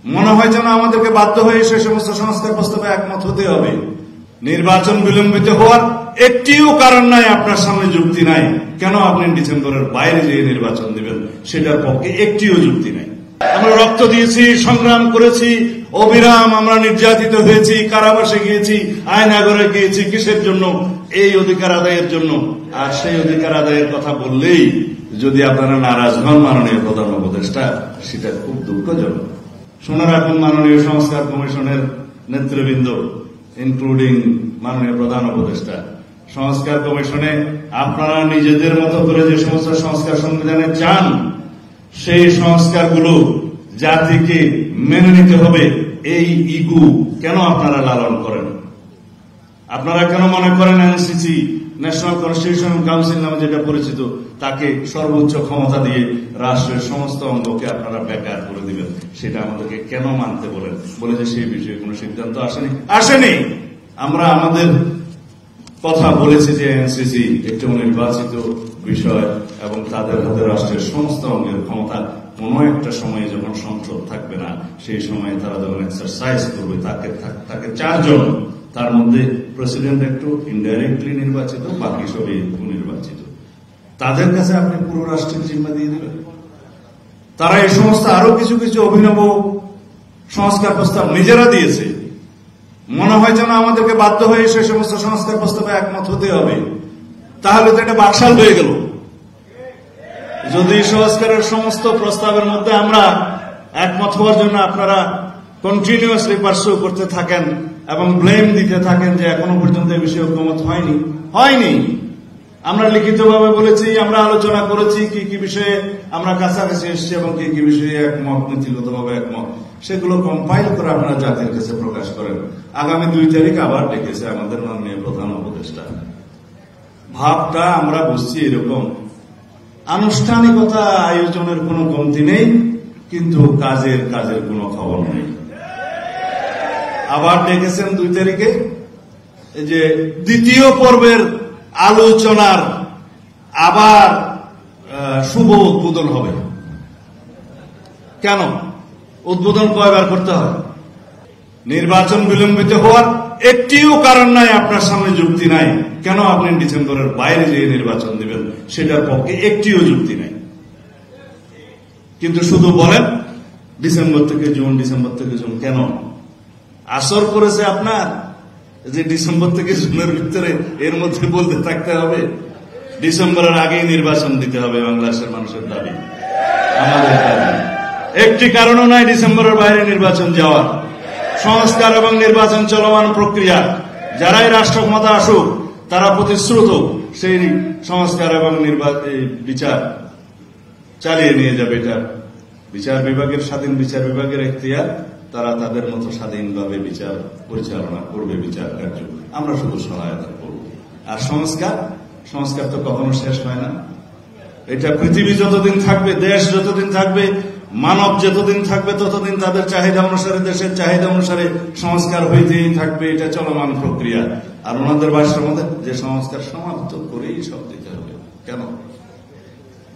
মনে হয় যেন আমাদেরকে বাধ্য হয়ে সে সমস্ত সংস্কার প্রস্তাবে একমত হতে হবে। নির্বাচন বিলম্বিত হওয়ার একটিও কারণ নাই, আপনার সামনে যুক্তি নাই কেন আপনি ডিসেম্বরের বাইরে যেয়ে নির্বাচন দিবেন, সেটার পক্ষে একটিও যুক্তি নাই। আমরা রক্ত দিয়েছি, সংগ্রাম করেছি, অবিরাম আমরা নির্যাতিত হয়েছি, কারাবাসে গিয়েছি, আয়নাগরে গিয়েছি, কিসের জন্য? এই অধিকার আদায়ের জন্য। আর সেই অধিকার আদায়ের কথা বললেই যদি আপনারা নারাজ হন মাননীয় প্রধান উপদেষ্টা, সেটা খুব দুঃখজনক। শুনে রাখুন, মাননীয় সংস্কার কমিশনের নেতৃবৃন্দ ইনক্লুডিং মাননীয় প্রধান উপদেষ্টা, সংস্কার কমিশনে আপনারা নিজেদের মতো করে যে সমস্ত সংস্কার সংবিধানে চান, সেই সংস্কারগুলো জাতিকে মেনে নিতে হবে। এই ইগু কেন আপনারা লালন করেন? আপনারা কেন মনে করেন এনসিসি, ন্যাশনাল কনস্টিটিউশনাল কাউন্সিল নামে যেটা পরিচিত, তাকে সর্বোচ্চ ক্ষমতা দিয়ে রাষ্ট্রের সমস্ত অঙ্গকে আপনারা বেকার করে দিবেন? সেটা আমাদেরকে কেন মানতে বলেন? বলে যে সেই বিষয়ে কোনো সিদ্ধান্ত আসেনি। আমরা আমাদের কথা বলেছি যে এনসিসি একটি নির্বাচিত বিষয় এবং তাদের হাতে রাষ্ট্রের সমস্ত অঙ্গের ক্ষমতা কোন একটা সময়ে যখন সংসদ থাকবে না, সেই সময়ে তারা যখন এক্সারসাইজ করবে, তাকে 4 জন, তার মধ্যে প্রেসিডেন্ট একটু ইনডাইরেক্টলি নির্বাচিত, বাকি সবই নির্বাচিত, তাদের কাছে আপনি পুরো রাষ্ট্রের জিম্মা দিয়ে দেবেন। তারা এই সমস্ত আরো কিছু কিছু অভিনব সংস্কার প্রস্তাব নিজেরা দিয়েছে। মনে হয় যেন আমাদেরকে বাধ্য হয়ে সে সমস্ত সংস্কার প্রস্তাবে একমত হতে হবে। তাহলে তো এটা বাকশাল হয়ে গেল। যদি সংস্কারের সমস্ত প্রস্তাবের মধ্যে আমরা একমত হওয়ার জন্য আপনারা কন্টিনিউয়াসলি পার্সু করতে থাকেন এবং ব্লেম দিতে থাকেন যে এখনো পর্যন্ত এই বিষয়ে ঐক্যমত হয়নি। আমরা লিখিতভাবে বলেছি, আমরা আলোচনা করেছি কি কি বিষয়ে আমরা কাছাকাছি এসেছি এবং কি কি বিষয়ে একমত, নীতিগতভাবে একমত, সেগুলো কম্পাইল করে আপনারা জাতির কাছে প্রকাশ করেন। আগামী 2 তারিখ আবার ডেকেছে আমাদের মাননীয় প্রধান উপদেষ্টা। ভাবটা আমরা বুঝছি এরকম, আনুষ্ঠানিকতা আয়োজনের কোনো কমতি নেই, কিন্তু কাজের কোনো খবর নেই। আবার ডেকেছেন 2 তারিখে যে দ্বিতীয় পর্বের আলোচনার আবার শুভ উদ্বোধন হবে। কেন? উদ্বোধন কয়বার করতে হয়? নির্বাচন বিলম্বিত হওয়ার একটিও কারণ নাই, আপনার সামনে যুক্তি নাই কেন আপনি ডিসেম্বরের বাইরে যেয়ে নির্বাচন দিবেন, সেটার পক্ষে একটিও যুক্তি নাই। কিন্তু শুধু বলেন ডিসেম্বর থেকে জুন। কেন আসর করেছে আপনার যে ডিসেম্বর থেকে জুনের ভিতরে এর মধ্যে বলতে থাকতে হবে? ডিসেম্বরের আগেই নির্বাচন দিতে হবে, বাংলাদেশের মানুষের দাবি, আমাদের দাবি। একটি কারণও নাই ডিসেম্বরের বাইরে নির্বাচন যাওয়ার। সংস্কার এবং নির্বাচন চলমান প্রক্রিয়া, যারাই রাষ্ট্র ক্ষমতা আসুক তারা প্রতিশ্রুত সেই সংস্কার এবং বিচার চালিয়ে নিয়ে যাবে। এটা বিচার বিভাগের, স্বাধীন বিচার বিভাগের এখতিয়ার, তারা তাদের মতো স্বাধীনভাবে বিচার পরিচালনা করবে, বিচার কার্য, আমরা শুধু সহায়তা করব। আর সংস্কার তো কখনো শেষ হয় না। এটা পৃথিবী যতদিন থাকবে, দেশ যতদিন থাকবে, মানব যতদিন থাকবে, ততদিন তাদের চাহিদা অনুসারে, দেশের চাহিদা অনুসারে সংস্কার হইতেই থাকবে। এটা চলমান প্রক্রিয়া। আর ওনাদের ভাষার মধ্যে যে সংস্কার সমাপ্ত করেই সব দিতে হবে। কেন?